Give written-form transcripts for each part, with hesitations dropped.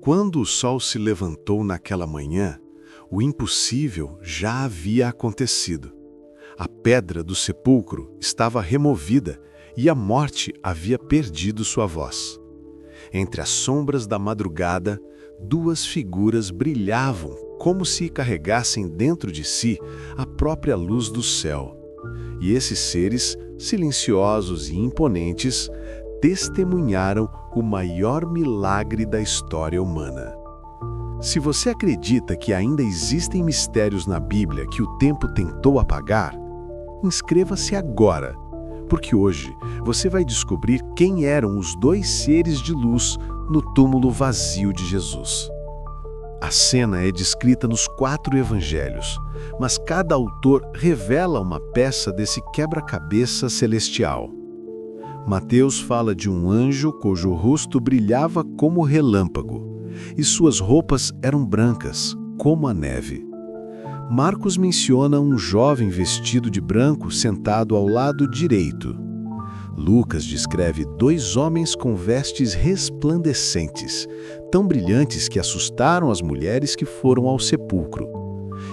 Quando o sol se levantou naquela manhã, o impossível já havia acontecido. A pedra do sepulcro estava removida e a morte havia perdido sua voz. Entre as sombras da madrugada, duas figuras brilhavam como se carregassem dentro de si a própria luz do céu. E esses seres, silenciosos e imponentes, testemunharam o maior milagre da história humana. Se você acredita que ainda existem mistérios na Bíblia que o tempo tentou apagar, inscreva-se agora, porque hoje você vai descobrir quem eram os dois seres de luz no túmulo vazio de Jesus. A cena é descrita nos 4 evangelhos, mas cada autor revela uma peça desse quebra-cabeça celestial. Mateus fala de um anjo cujo rosto brilhava como relâmpago, e suas roupas eram brancas, como a neve. Marcos menciona um jovem vestido de branco sentado ao lado direito. Lucas descreve 2 homens com vestes resplandecentes, tão brilhantes que assustaram as mulheres que foram ao sepulcro.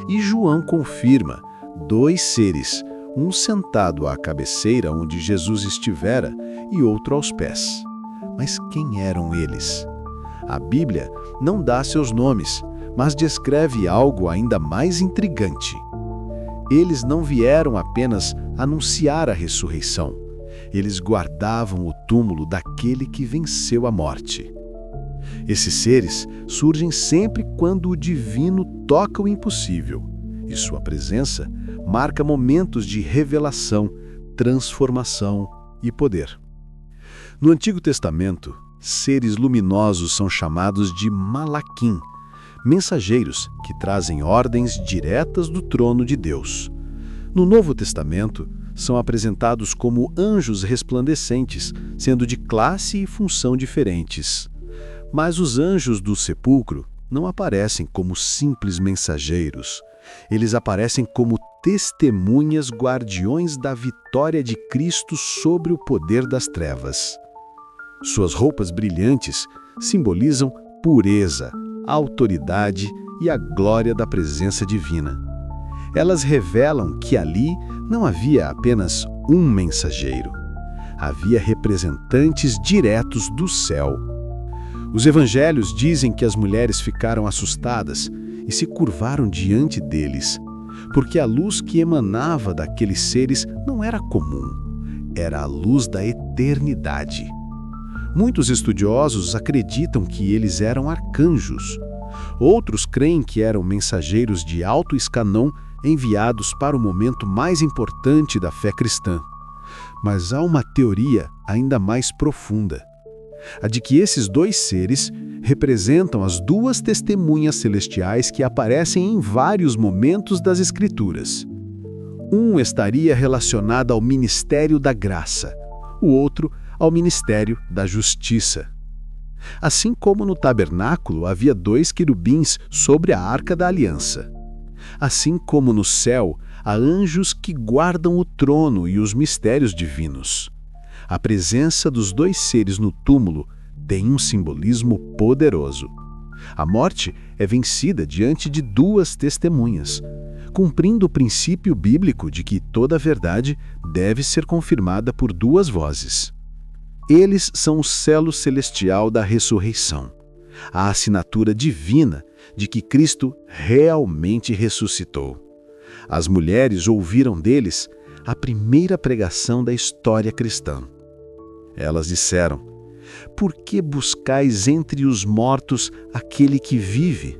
E João confirma 2 seres, um sentado à cabeceira onde Jesus estivera e outro aos pés. Mas quem eram eles? A Bíblia não dá seus nomes, mas descreve algo ainda mais intrigante. Eles não vieram apenas anunciar a ressurreição. Eles guardavam o túmulo daquele que venceu a morte. Esses seres surgem sempre quando o divino toca o impossível, e sua presença marca momentos de revelação, transformação e poder. No Antigo Testamento, seres luminosos são chamados de Malaquim, mensageiros que trazem ordens diretas do trono de Deus. No Novo Testamento, são apresentados como anjos resplandecentes, sendo de classe e função diferentes. Mas os anjos do sepulcro não aparecem como simples mensageiros. Eles aparecem como testemunhas guardiões da vitória de Cristo sobre o poder das trevas. Suas roupas brilhantes simbolizam pureza, autoridade e a glória da presença divina. Elas revelam que ali não havia apenas um mensageiro. Havia representantes diretos do céu. Os evangelhos dizem que as mulheres ficaram assustadas e se curvaram diante deles, porque a luz que emanava daqueles seres não era comum, era a luz da eternidade. Muitos estudiosos acreditam que eles eram arcanjos. Outros creem que eram mensageiros de alto escalão enviados para o momento mais importante da fé cristã. Mas há uma teoria ainda mais profunda, a de que esses 2 seres representam as 2 testemunhas celestiais que aparecem em vários momentos das Escrituras. Um estaria relacionado ao ministério da graça, o outro ao ministério da justiça. Assim como no tabernáculo havia 2 querubins sobre a arca da aliança. Assim como no céu há anjos que guardam o trono e os mistérios divinos. A presença dos 2 seres no túmulo tem um simbolismo poderoso. A morte é vencida diante de 2 testemunhas, cumprindo o princípio bíblico de que toda verdade deve ser confirmada por 2 vozes. Eles são o selo celestial da ressurreição, a assinatura divina de que Cristo realmente ressuscitou. As mulheres ouviram deles a primeira pregação da história cristã. Elas disseram: "Por que buscais entre os mortos aquele que vive?"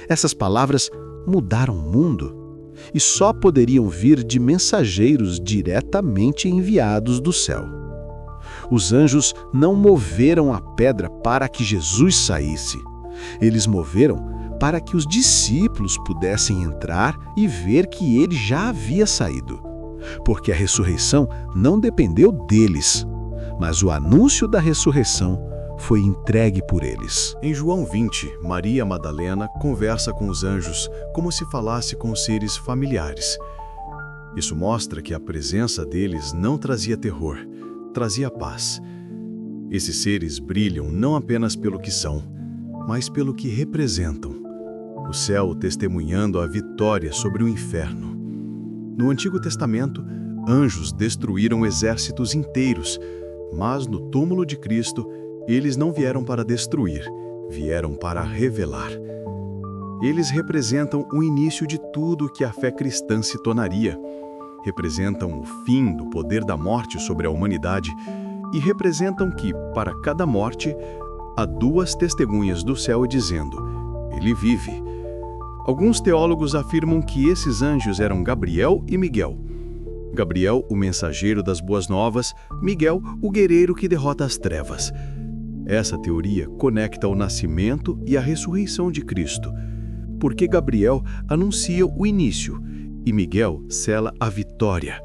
Essas palavras mudaram o mundo e só poderiam vir de mensageiros diretamente enviados do céu. Os anjos não moveram a pedra para que Jesus saísse. Eles moveram para que os discípulos pudessem entrar e ver que ele já havia saído. Porque a ressurreição não dependeu deles, mas o anúncio da ressurreição foi entregue por eles. Em João 20, Maria Madalena conversa com os anjos como se falasse com seres familiares. Isso mostra que a presença deles não trazia terror, trazia paz. Esses seres brilham não apenas pelo que são, mas pelo que representam. O céu testemunhando a vitória sobre o inferno. No Antigo Testamento, anjos destruíram exércitos inteiros, mas no túmulo de Cristo, eles não vieram para destruir, vieram para revelar. Eles representam o início de tudo que a fé cristã se tornaria. Representam o fim do poder da morte sobre a humanidade e representam que, para cada morte, há duas testemunhas do céu dizendo: Ele vive. Alguns teólogos afirmam que esses anjos eram Gabriel e Miguel. Gabriel, o mensageiro das boas novas, Miguel, o guerreiro que derrota as trevas. Essa teoria conecta o nascimento e a ressurreição de Cristo, porque Gabriel anuncia o início e Miguel sela a vitória.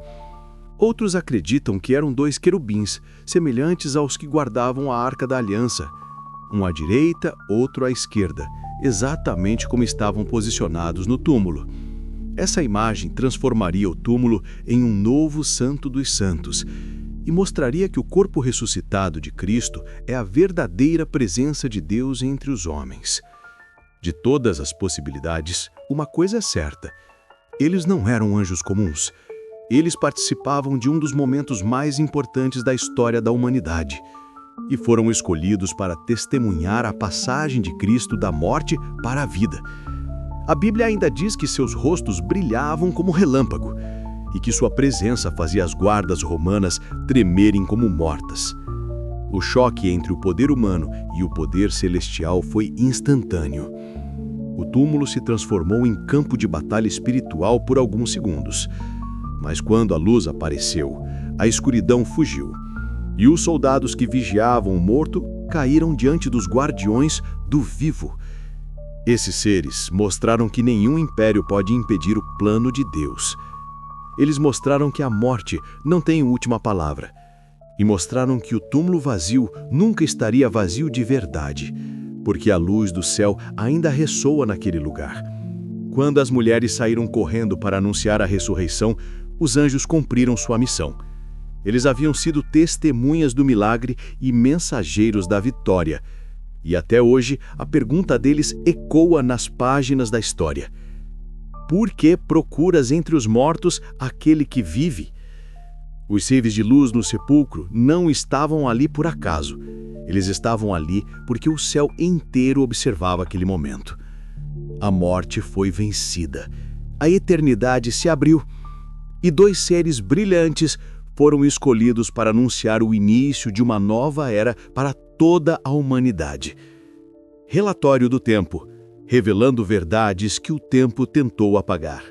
Outros acreditam que eram dois querubins, semelhantes aos que guardavam a Arca da Aliança, um à direita, outro à esquerda, exatamente como estavam posicionados no túmulo. Essa imagem transformaria o túmulo em um novo Santo dos Santos e mostraria que o corpo ressuscitado de Cristo é a verdadeira presença de Deus entre os homens. De todas as possibilidades, uma coisa é certa: eles não eram anjos comuns. Eles participavam de um dos momentos mais importantes da história da humanidade e foram escolhidos para testemunhar a passagem de Cristo da morte para a vida. A Bíblia ainda diz que seus rostos brilhavam como relâmpago e que sua presença fazia as guardas romanas tremerem como mortas. O choque entre o poder humano e o poder celestial foi instantâneo. O túmulo se transformou em campo de batalha espiritual por alguns segundos. Mas quando a luz apareceu, a escuridão fugiu, e os soldados que vigiavam o morto caíram diante dos guardiões do vivo. Esses seres mostraram que nenhum império pode impedir o plano de Deus. Eles mostraram que a morte não tem última palavra, e mostraram que o túmulo vazio nunca estaria vazio de verdade, porque a luz do céu ainda ressoa naquele lugar. Quando as mulheres saíram correndo para anunciar a ressurreição, os anjos cumpriram sua missão. Eles haviam sido testemunhas do milagre e mensageiros da vitória. E até hoje, a pergunta deles ecoa nas páginas da história: por que procuras entre os mortos aquele que vive? Os seres de luz no sepulcro não estavam ali por acaso. Eles estavam ali porque o céu inteiro observava aquele momento. A morte foi vencida. A eternidade se abriu. E dois seres brilhantes foram escolhidos para anunciar o início de uma nova era para toda a humanidade. Relatório do tempo, revelando verdades que o tempo tentou apagar.